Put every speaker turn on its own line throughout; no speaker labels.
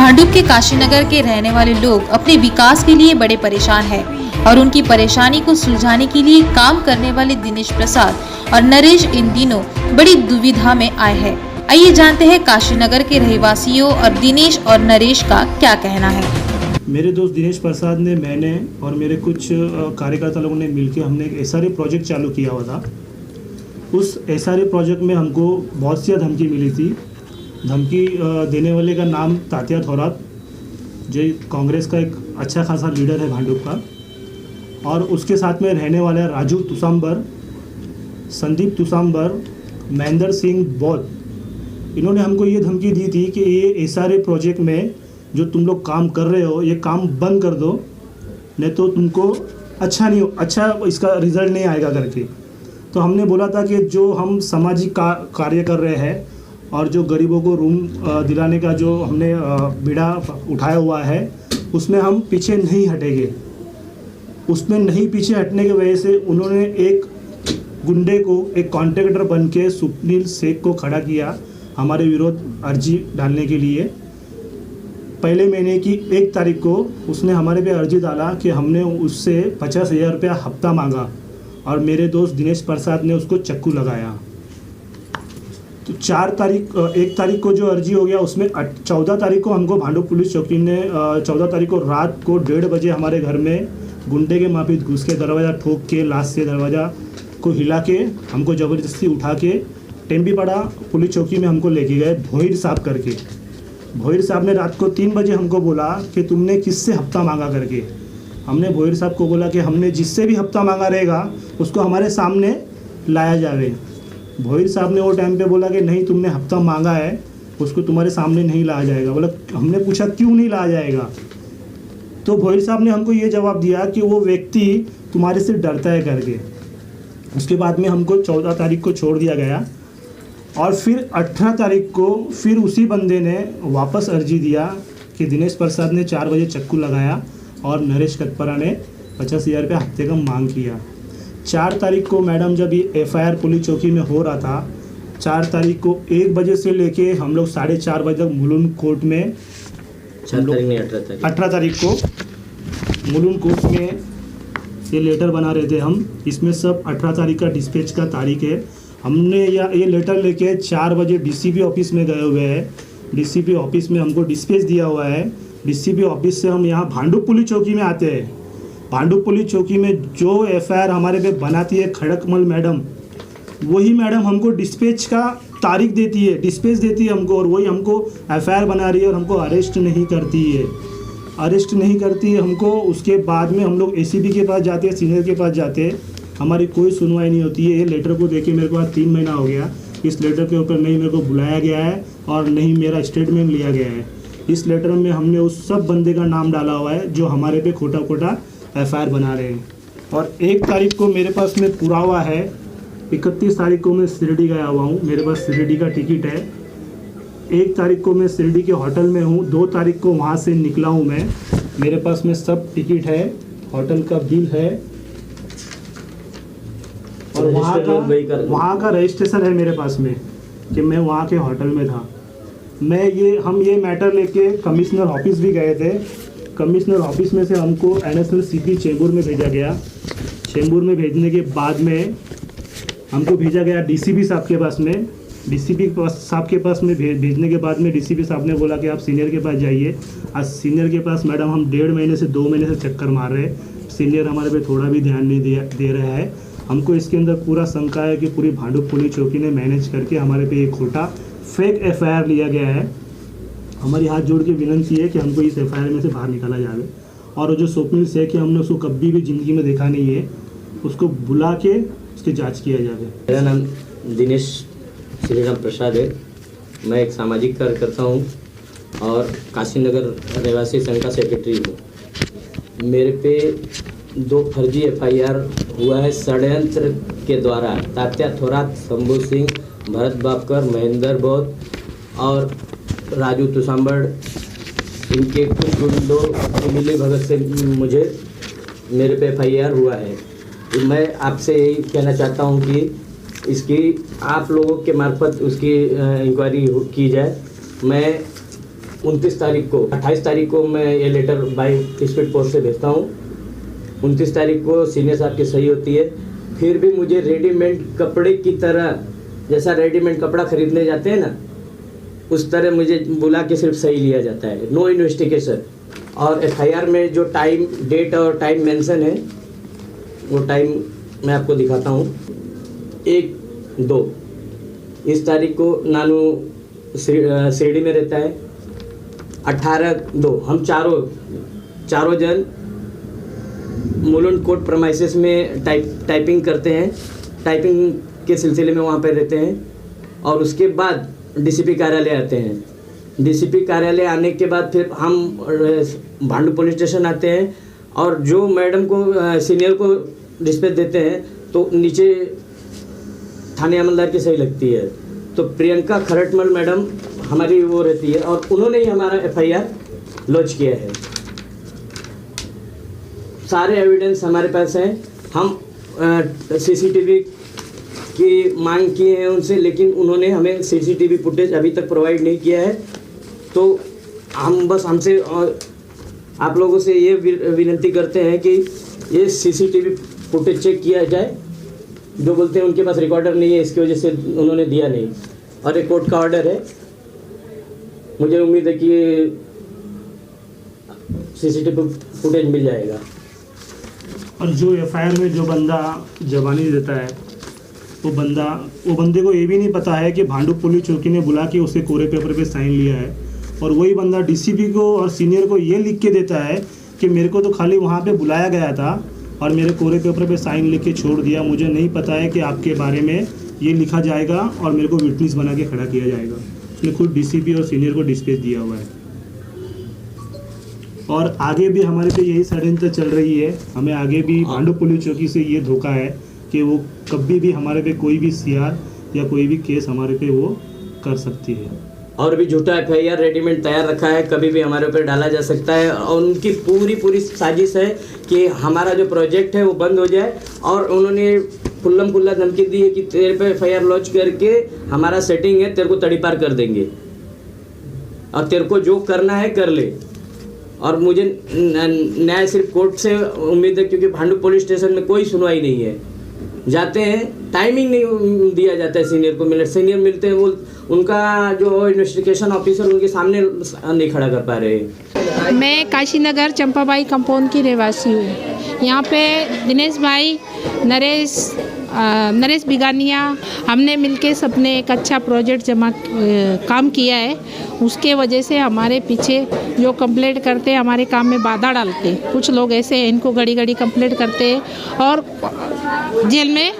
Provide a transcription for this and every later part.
भांडुप के काशीनगर के रहने वाले लोग अपने विकास के लिए बड़े परेशान हैं और उनकी परेशानी को सुलझाने के लिए काम करने वाले दिनेश प्रसाद और नरेश इन दिनों बड़ी दुविधा में आए हैं। आइए जानते हैं काशीनगर के रहवासियों और दिनेश और नरेश का क्या कहना है।
मेरे दोस्त दिनेश प्रसाद ने, मैंने और मेरे कुछ कार्यकर्ता लोगों ने मिलकर हमने एक SRA प्रोजेक्ट चालू किया हुआ था। उस SRA प्रोजेक्ट में हमको बहुत सी धमकी मिली थी। धमकी देने वाले का नाम तात्या थोरात, जो कांग्रेस का एक अच्छा खासा लीडर है भांडुप का, और उसके साथ में रहने वाला है राजू तुसांबर, संदीप तुसांबर, महेंद्र सिंह बौद्ध। इन्होंने हमको ये धमकी दी थी कि ये SRA प्रोजेक्ट में जो तुम लोग काम कर रहे हो ये काम बंद कर दो, नहीं तो तुमको अच्छा इसका रिजल्ट नहीं आएगा करके। तो हमने बोला था कि जो हम सामाजिक कार्य कर रहे हैं और जो गरीबों को रूम दिलाने का जो हमने बीड़ा उठाया हुआ है, उसमें हम पीछे नहीं हटेंगे। उसमें नहीं पीछे हटने की वजह से उन्होंने एक गुंडे को एक कॉन्ट्रैक्टर बन के स्वप्निल शेख को खड़ा किया हमारे विरोध अर्जी डालने के लिए। पहले महीने की 1 तारीख को उसने हमारे पे अर्जी डाला कि हमने उससे 50,000 रुपया हफ्ता मांगा और मेरे दोस्त दिनेश प्रसाद ने उसको चक्कू लगाया। तो 1 तारीख को जो अर्जी हो गया उसमें 14 तारीख को हमको भांडुप पुलिस चौकी ने 14 तारीख को रात को 1:30 बजे हमारे घर में गुंडे के माफिक घुस के दरवाज़ा ठोक के लाश से दरवाज़ा को हिला के हमको ज़बरदस्ती उठा के टेम्बीपाड़ा पुलिस चौकी में हमको लेके गए भोईर साहब करके। भोईर साहब ने रात को 3 बजे हमको बोला कि तुमने किससे हफ्ता मांगा करके। हमने भोईर साहब को बोला कि हमने जिससे भी हफ्ता मांगा रहेगा उसको हमारे सामने लाया जाए। भोईर साहब ने वो टाइम पे बोला कि नहीं, तुमने हफ्ता मांगा है, उसको तुम्हारे सामने नहीं लाया जाएगा। बोला, हमने पूछा क्यों नहीं लाया जाएगा, तो भोईर साहब ने हमको ये जवाब दिया कि वो व्यक्ति तुम्हारे से डरता है करके। उसके बाद में हमको 14 तारीख को छोड़ दिया गया और फिर 18 तारीख को फिर उसी बंदे ने वापस अर्जी दिया कि दिनेश प्रसाद ने 4 बजे चक्कू लगाया और नरेश कटपरा ने 50,000 रुपये हफ्ते का मांग किया। 4 तारीख को मैडम जब ये FIR पुलिस चौकी में हो रहा था, 4 तारीख को 1 बजे से लेके हम लोग 4:30 बजे तक मुलुंड कोर्ट में, 18 तारीख को मुलुंड कोर्ट में ये लेटर बना रहे थे हम। इसमें सब 18 तारीख का डिस्पैच का तारीख है। हमने ये लेटर लेके 4 बजे DCP ऑफिस में गए हुए हैं। DCP ऑफिस में हमको डिस्पैच दिया हुआ है। DCP ऑफिस से हम यहाँ भांडुप पुलिस चौकी में आते हैं। भांडुप पुलिस चौकी में जो FIR हमारे पे बनाती है खड़कमल मैडम, वही मैडम हमको डिस्पैच का तारीख देती है, डिस्पैच देती है हमको, और वही हमको FIR बना रही है और हमको अरेस्ट नहीं करती है हमको। उसके बाद में हम लोग ACP के पास जाते हैं, सीनियर के पास जाते हैं, हमारी कोई सुनवाई नहीं होती है। ये लेटर को देखे मेरे को आज 3 महीना हो गया। इस लेटर के ऊपर नहीं मेरे को बुलाया गया है और नहीं मेरा स्टेटमेंट लिया गया है। इस लेटर में हमने उस सब बंदे का नाम डाला हुआ है जो हमारे पे खोटा FIR बना रहे हैं। और 1 तारीख को मेरे पास में पुरावा है। 31 तारीख को मैं शिरडी गया हुआ हूँ, मेरे पास शिरडी का टिकट है। 1 तारीख को मैं शिरडी के होटल में हूँ, 2 तारीख को वहाँ से निकला हूँ मैं, मेरे पास में सब टिकट है, होटल का बिल है और वहाँ का रजिस्ट्रेशन है मेरे पास में कि मैं वहाँ के होटल में था। हम ये मैटर लेके कमिश्नर ऑफिस भी गए थे। कमिश्नर ऑफिस में से हमको NSL CP चेंबूर में भेजा गया। चेंबूर में भेजने के बाद में हमको भेजा गया DCP साहब के पास में। DCP साहब के पास में भेजने के बाद में DCP साहब ने बोला कि आप सीनियर के पास जाइए। आज सीनियर के पास मैडम हम 1.5 महीने से 2 महीने से चक्कर मार रहे हैं। सीनियर हमारे पे थोड़ा भी ध्यान नहीं दे रहा है। हमको इसके अंदर पूरा शंका है कि पूरी भांडुप पुलिस चौकी ने मैनेज करके हमारे पे एक खोटा फेक FIR लिया गया है। हमारी हाथ जोड़ के विनती है कि हमको इस FIR में से बाहर निकाला जाए और जो स्वप्निल शेख है, हमने उसको कभी भी ज़िंदगी में देखा नहीं है, उसको बुला के उसकी जांच किया जाए।
मेरा नाम दिनेश श्रीराम प्रसाद है। मैं एक सामाजिक कार्यकर्ता हूँ और काशीनगर रहवासी संघ का सेक्रेटरी हूँ। मेरे पे 2 फर्जी FIR हुआ है षड्यंत्र के द्वारा। तात्या थोरात, शंभू सिंह, भरत बापकर, महेंद्र बौद्ध और राजू तुसांबड़, इनके कुछ गुंडों मिली भगत से मेरे पे FIR हुआ है। तो मैं आपसे यही कहना चाहता हूँ कि इसकी आप लोगों के मार्फत उसकी इंक्वायरी की जाए। मैं 29 तारीख को 28 तारीख को मैं ये लेटर बाय स्पीड पोस्ट से भेजता हूँ। 29 तारीख को सीनियर साहब की सही होती है। फिर भी मुझे रेडीमेड कपड़े की तरह, जैसा रेडीमेड कपड़ा खरीदने जाते हैं ना, उस तरह मुझे बुला के सिर्फ सही लिया जाता है, नो इन्वेस्टिगेशन। और एफआईआर में जो टाइम, डेट और टाइम मेंशन है, वो टाइम मैं आपको दिखाता हूँ। 1-2 इस तारीख को नानू शिरडी में रहता है। 18-2 हम चारों जन मुलुंड कोर्ट प्रमाइसेस में टाइपिंग करते हैं, टाइपिंग के सिलसिले में वहाँ पर रहते हैं। और उसके बाद डीसीपी कार्यालय आते हैं। डीसीपी कार्यालय आने के बाद फिर हम भांडू पुलिस स्टेशन आते हैं, और जो मैडम को सीनियर को डिस्पैच देते हैं तो नीचे थाने अमलदार की सही लगती है। तो प्रियंका खरटमल मैडम हमारी वो रहती है, और उन्होंने ही हमारा एफआईआर लॉन्च किया है। सारे एविडेंस हमारे पास हैं। हम सीसीटीवी की मांग किए हैं उनसे, लेकिन उन्होंने हमें सीसीटीवी फुटेज अभी तक प्रोवाइड नहीं किया है। तो हम बस हमसे आप लोगों से ये विनती करते हैं कि ये सीसीटीवी फुटेज चेक किया जाए। जो बोलते हैं उनके पास रिकॉर्डर नहीं है, इसकी वजह से उन्होंने दिया नहीं, और एक कोर्ट का ऑर्डर है। मुझे उम्मीद है कि सीसीटीवी फुटेज मिल जाएगा।
और जो एफआईआर में जो बंदा जवानी देता है, वो बंदे को ये भी नहीं पता है कि भांडू पुलिस चौकी ने बुला के उसे कोरे पेपर पे साइन लिया है। और वही बंदा डीसीपी को और सीनियर को ये लिख के देता है कि मेरे को तो खाली वहाँ पे बुलाया गया था और मेरे कोरे पेपर पे साइन लिख के छोड़ दिया, मुझे नहीं पता है कि आपके बारे में ये लिखा जाएगा और मेरे को विटनेस बना के खड़ा किया जाएगा। उसने खुद डीसीपी और सीनियर को डिस्पैच दिया हुआ है। और आगे भी हमारे पे यही षड्यंत्र चल रही है। हमें आगे भी भांडू पुलिस चौकी से ये धोखा है कि वो कभी भी हमारे पे कोई भी सीआर या कोई भी केस हमारे पे वो कर सकती है।
और भी झूठा एफआईआर रेडीमेड तैयार रखा है, कभी भी हमारे ऊपर डाला जा सकता है। और उनकी पूरी साजिश है कि हमारा जो प्रोजेक्ट है वो बंद हो जाए। और उन्होंने खुल्लम खुल्ला धमकी दी है कि तेरे पे एफआईआर लॉन्च करके हमारा सेटिंग है, तेरे को तड़ीपार कर देंगे और तेरे को जो करना है कर ले। और मुझे न्याय सिर्फ कोर्ट से उम्मीद है, क्योंकि भांडू पुलिस स्टेशन में कोई सुनवाई नहीं है। जाते हैं, टाइमिंग नहीं दिया जाता है सीनियर को। सीनियर मिलते हैं, वो उनका जो इन्वेस्टिगेशन ऑफिसर उनके सामने नहीं खड़ा कर पा रहे।
मैं काशीनगर चंपाबाई कंपाउंड की रहवासी हूँ। यहाँ पे दिनेश भाई, नरेश बिगानिया, हमने मिलके सबने एक अच्छा प्रोजेक्ट काम किया है। उसके वजह से हमारे पीछे जो कंप्लेंट करते हैं, हमारे काम में बाधा डालते हैं। कुछ लोग ऐसे हैं, इनको घड़ी कंप्लेंट करते हैं और जेल में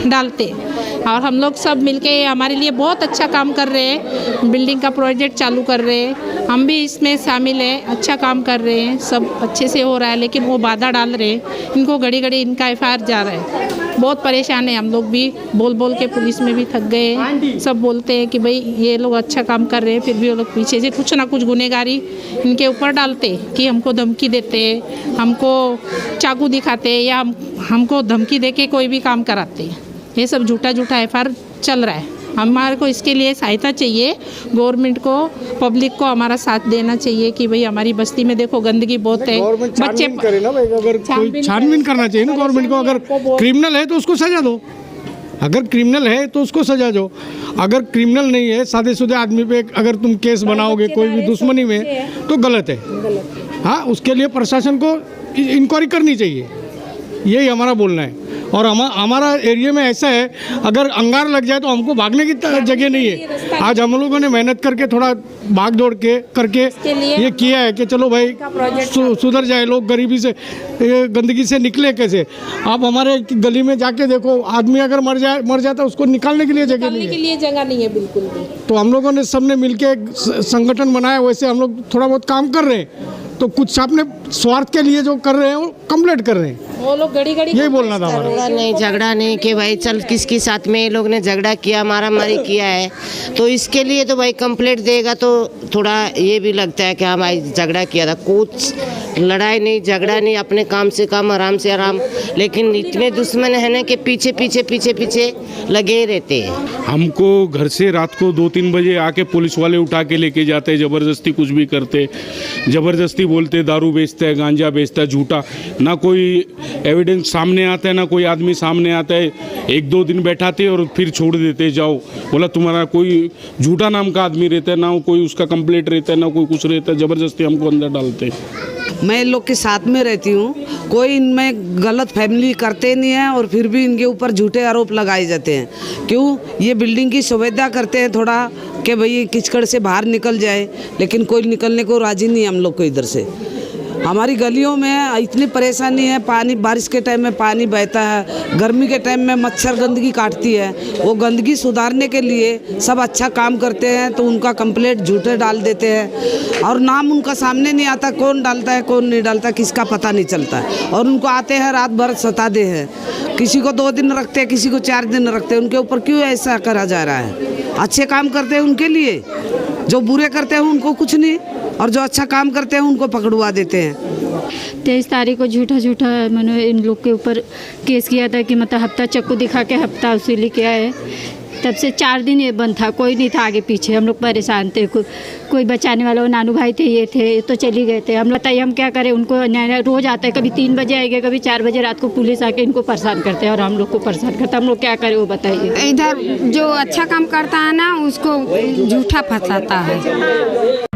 डालते हैं। और हम लोग सब मिलके हमारे लिए बहुत अच्छा काम कर रहे हैं। बिल्डिंग का प्रोजेक्ट चालू कर रहे हैं, हम भी इसमें शामिल हैं। अच्छा काम कर रहे हैं, सब अच्छे से हो रहा है, लेकिन वो बाधा डाल रहे हैं। इनको घड़ी इनका एफआईआर जा रहा है। बहुत परेशान है हम लोग भी, बोल के पुलिस में भी थक गए हैं। सब बोलते हैं कि भाई ये लोग अच्छा काम कर रहे हैं, फिर भी वो लोग पीछे से कुछ ना कुछ गुनहगारी इनके ऊपर डालते कि हमको धमकी देते, हमको चाकू दिखाते या हमको धमकी देके कोई भी काम कराते। ये सब झूठा एफआईआर चल रहा है। हमारे को इसके लिए सहायता चाहिए, गवर्नमेंट को, पब्लिक को हमारा साथ देना चाहिए कि भाई हमारी बस्ती में देखो गंदगी बहुत है।
बच्चे करे ना भाई, अगर कोई छानबीन करना चाहिए ना गवर्नमेंट को। अगर क्रिमिनल है तो उसको सजा दो, अगर क्रिमिनल है तो उसको सजा दो। अगर क्रिमिनल नहीं है, सादे-सुदे आदमी पे अगर तुम केस बनाओगे कोई भी दुश्मनी में, तो गलत है। हाँ, उसके लिए प्रशासन को इंक्वायरी करनी चाहिए, यही हमारा बोलना है। और हमारा एरिया में ऐसा है, अगर अंगार लग जाए तो हमको भागने की जगह नहीं है। आज हम लोगों ने मेहनत करके थोड़ा भाग दौड़ करके ये किया है कि चलो भाई सुधर जाए, लोग गरीबी से, गंदगी से निकले कैसे। आप हमारे गली में जाके देखो, आदमी अगर मर जाता उसको निकालने के लिए जगह नहीं है
बिल्कुल भी।
तो हम लोगों ने सबने मिलके एक संगठन बनाया, वैसे हम लोग थोड़ा बहुत काम कर रहे हैं। तो कुछ अपने स्वार्थ के लिए जो कर रहे हैं वो कंप्लेंट कर रहे हैं।
वो लोग घड़ी घड़ी
यही बोलना था हमारा।
झगड़ा नहीं, झगड़ा नहीं कि भाई चल किसके साथ में ये लोग ने झगड़ा किया, मारा मारी किया है, तो इसके लिए तो भाई कंप्लेंट देगा तो थोड़ा ये भी लगता है कि हाँ भाई झगड़ा किया था। कुछ लड़ाई नहीं, झगड़ा नहीं, अपने काम से काम, आराम से आराम। लेकिन इतने दुश्मन है ना कि पीछे पीछे पीछे पीछे लगे रहते हैं।
हमको घर से रात को 2-3 बजे आके पुलिस वाले उठा के लेके जाते, ज़बरदस्ती कुछ भी करते, ज़बरदस्ती बोलते दारू बेचता है, गांजा बेचता है, झूठा। ना कोई एविडेंस सामने आता है, ना कोई आदमी सामने आता है। 1-2 दिन बैठाते और फिर छोड़ देते, जाओ। बोला तुम्हारा कोई झूठा नाम का आदमी रहता है, ना कोई उसका कंप्लेंट रहता है, ना कोई कुछ रहता है, ज़बरदस्ती हमको अंदर डालते।
मैं इन लोग के साथ में रहती हूँ, कोई इनमें गलत फैमिली करते नहीं है और फिर भी इनके ऊपर झूठे आरोप लगाए जाते हैं। क्यों? ये बिल्डिंग की सुविधा करते हैं थोड़ा कि भाई किचकड़ से बाहर निकल जाए, लेकिन कोई निकलने को राजी नहीं है हम लोग को इधर से। हमारी गलियों में इतनी परेशानी है, पानी बारिश के टाइम में पानी बहता है, गर्मी के टाइम में मच्छर गंदगी काटती है। वो गंदगी सुधारने के लिए सब अच्छा काम करते हैं तो उनका कंप्लेंट झूठे डाल देते हैं और नाम उनका सामने नहीं आता, कौन डालता है कौन नहीं डालता किसका पता नहीं चलता है। और उनको आते हैं रात भर सताते हैं, किसी को 2 दिन रखते हैं, किसी को 4 दिन रखते हैं। उनके ऊपर क्यों ऐसा करा जा रहा है? अच्छे काम करते हैं उनके लिए, जो बुरे करते हैं उनको कुछ नहीं, और जो अच्छा काम करते हैं उनको पकड़वा देते हैं।
23 तारीख को झूठा मैंने इन लोग के ऊपर केस किया था कि मतलब हफ्ता चक्कू दिखा के हफ्ता वसूली किया है। तब से 4 दिन ये बंद था, कोई नहीं था आगे पीछे। हम लोग परेशान थे, कोई बचाने वाला, वो नानू भाई थे, ये थे, तो चली गए थे। हम बताइए हम क्या करें? उनको न्याय रोज़ आता है, कभी 3 बजे आएगा, कभी 4 बजे रात को पुलिस आके इनको परेशान करते हैं और हम लोग को परेशान करते हैं। हम लोग क्या करें वो बताइए।
इधर जो अच्छा काम करता है ना उसको झूठा फंसाता है।